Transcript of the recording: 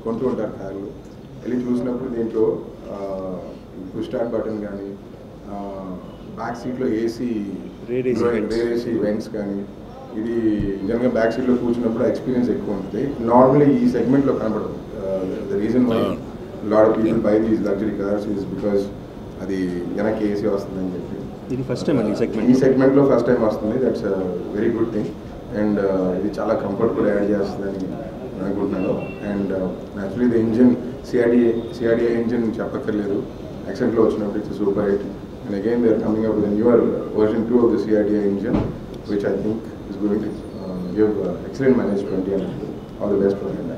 కొంటూ ఉంటారు కార్లు. వెళ్ళి చూసినప్పుడు దీంట్లో పుష్ స్టార్ట్ బటన్ కానీ, బ్యాక్ సీట్లో ఏసీ రేర్ ఏసీ వెంట్స్ కానీ, ఇది జనరల్గా బ్యాక్ సీట్లో కూర్చున్నప్పుడు ఎక్స్పీరియన్స్ ఎక్కువ ఉంటుంది. నార్మల్లీ ఈ సెగ్మెంట్లో కనపడదు. The reason why lot of people buy these luxury cars is because అది వెనక్కి ఏసీ వస్తుందని చెప్పి. ఇది ఫస్ట్ టైం ఈ సెగ్మెంట్లో ఫస్ట్ టైం వస్తుంది. That's very good thing. And ఇది చాలా కంఫర్ట్ కూడా యాడ్ చేస్తుందని అనుకుంటున్నాను. And actually the engine CRDA engine చెప్పక్కర్లేదు. యాక్సెంట్లో వచ్చినప్పుడు it's super hit. And again they are coming up with newer version 2 of the CRDA engine, which I think is going to give excellent mileage 20 and all the best for him.